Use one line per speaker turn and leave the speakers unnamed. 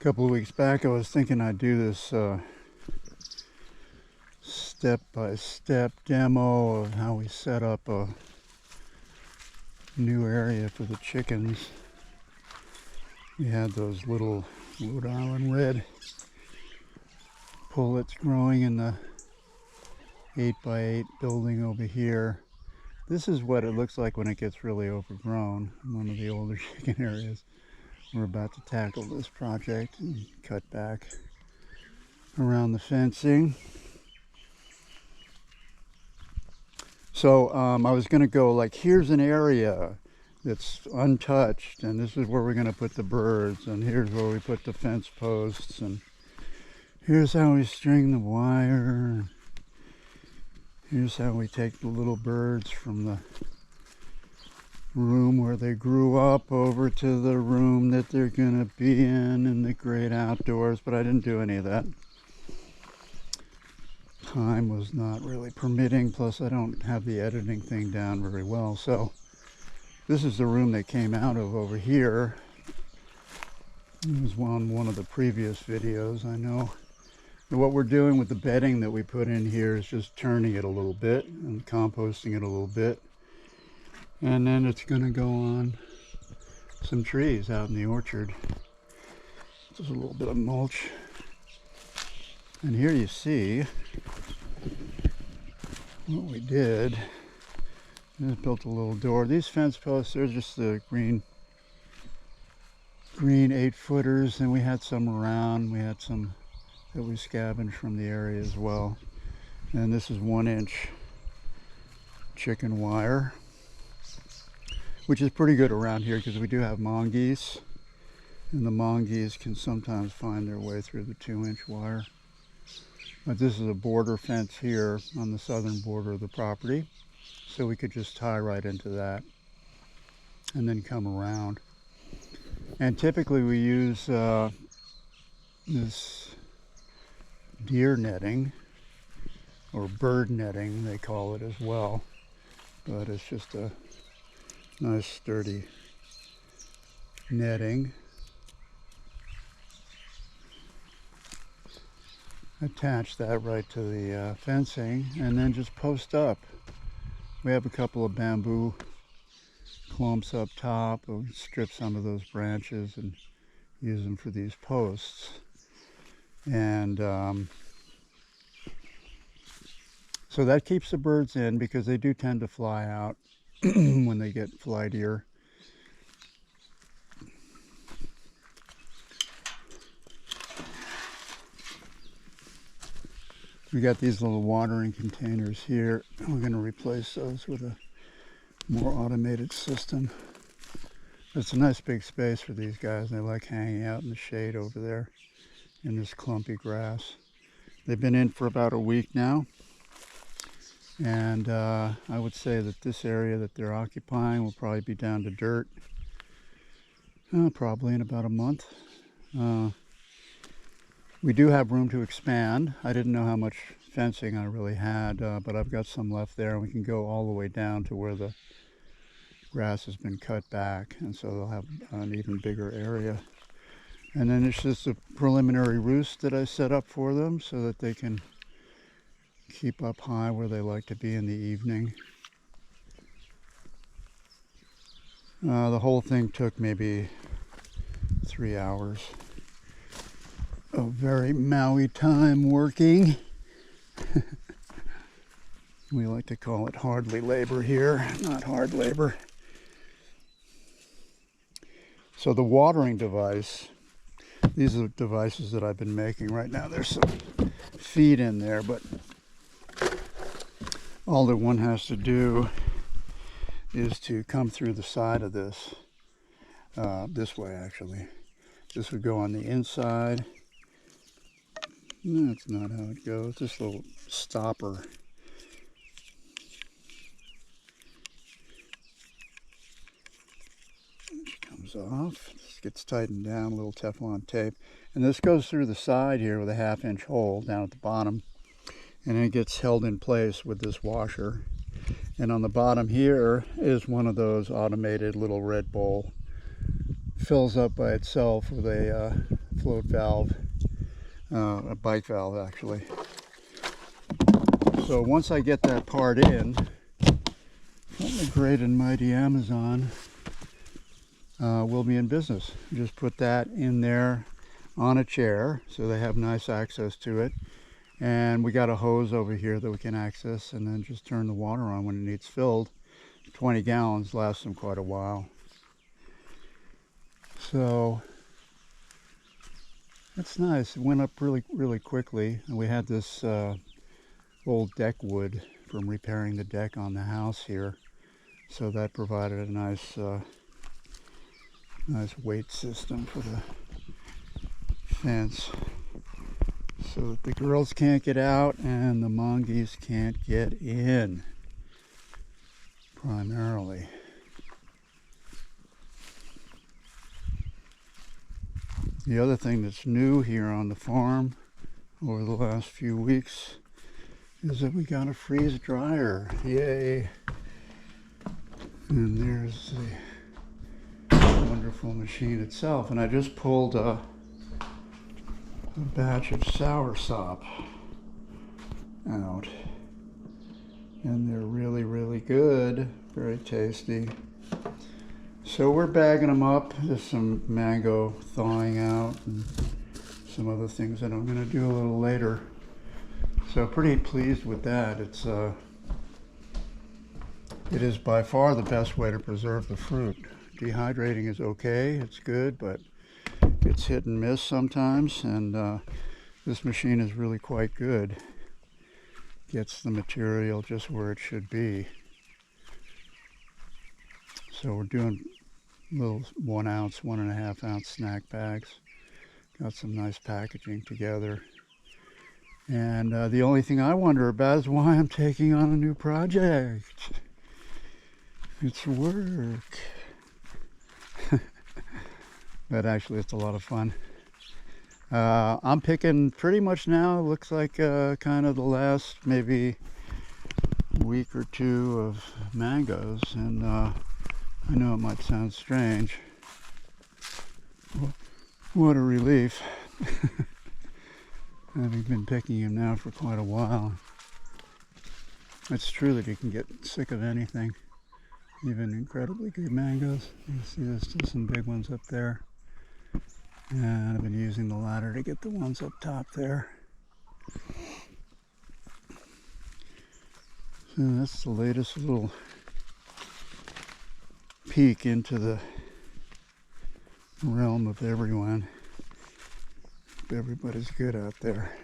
couple of weeks back I was thinking I'd do this step-by-step demo of how we set up a new area for the chickens. We had those little Rhode Island red pullets growing in the 8x8 building over here. This is what it looks like when it gets really overgrown in one of the older chicken areas. We're about to tackle this project and cut back around the fencing. So I was going to go like, here's an area that's untouched, and this is where we're going to put the birds, and here's where we put the fence posts, and here's how we string the wire. Here's how we take the little birds from the room where they grew up over to the room that they're gonna be in the great outdoors. But I didn't do any of that. Time was not really permitting, plus I don't have the editing thing down very well. So this is the room they came out of over here. It was on one of the previous videos, I know. And what we're doing with the bedding that we put in here is just turning it a little bit and composting it a little bit. And then it's going to go on some trees out in the orchard. Just a little bit of mulch. And here you see what we did. Just built a little door. These fence posts, they're just the green 8-footers, and we had some around. We had some that we scavenged from the area as well. And this is 1-inch chicken wire, which is pretty good around here because we do have mongoose, and the mongoose can sometimes find their way through the 2-inch wire. But this is a border fence here on the southern border of the property, so we could just tie right into that and then come around. And typically we use this deer netting, or bird netting they call it as well, but it's just a nice sturdy netting. Attach that right to the fencing and then just post up. We have a couple of bamboo clumps up top. We'll strip some of those branches and use them for these posts. And so that keeps the birds in because they do tend to fly out when they get flightier. We got these little watering containers here. We're going to replace those with a more automated system. It's a nice big space for these guys. They like hanging out in the shade over there in this clumpy grass. They've been in for about a week now, and I would say that this area that they're occupying will probably be down to dirt probably in about a month. We do have room to expand. I didn't know how much fencing I really had, but I've got some left there, and we can go all the way down to where the grass has been cut back, and so they'll have an even bigger area. And then it's just a preliminary roost that I set up for them so that they can keep up high where they like to be in the evening. The whole thing took maybe 3 hours of very Maui time working. We like to call it hardly labor here, not hard labor. So the watering device, these are the devices that I've been making right now. There's some feed in there, but all that one has to do is to come through the side of this, this way actually. This would go on the inside. No, that's not how it goes. This little stopper. Which comes off. This gets tightened down, a little Teflon tape. And this goes through the side here with a 1/2-inch hole down at the bottom. And it gets held in place with this washer. And on the bottom here is one of those automated little red bowl. Fills up by itself with a float valve, a bike valve actually. So once I get that part in from the great and mighty Amazon, we'll be in business. Just put that in there on a chair so they have nice access to it. And we got a hose over here that we can access, and then just turn the water on when it needs filled. 20 gallons lasts them quite a while. So that's nice. It went up really quickly. And we had this old deck wood from repairing the deck on the house here. So that provided a nice weight system for the fence, so that the girls can't get out and the mongoose can't get in, primarily. The other thing that's new here on the farm over the last few weeks is that we got a freeze dryer. Yay! And there's the wonderful machine itself. And I just pulled a batch of soursop out, and they're really good, very tasty. So we're bagging them up. There's some mango thawing out and some other things that I'm going to do a little later. So pretty pleased with that. It is by far the best way to preserve the fruit. Dehydrating is okay, it's good, but it's hit and miss sometimes, and this machine is really quite good. Gets the material just where it should be. So we're doing little 1 ounce, 1.5 ounce snack bags. Got some nice packaging together. And the only thing I wonder about is why I'm taking on a new project. It's work. But actually it's a lot of fun. I'm picking pretty much now. It looks like kind of the last maybe week or two of mangoes, and I know it might sound strange. What a relief. Having been picking them now for quite a while. It's true that you can get sick of anything, even incredibly good mangoes. You can see there's still some big ones up there. And I've been using the ladder to get the ones up top there. So that's the latest little peek into the realm of Everywhen. Everybody's good out there.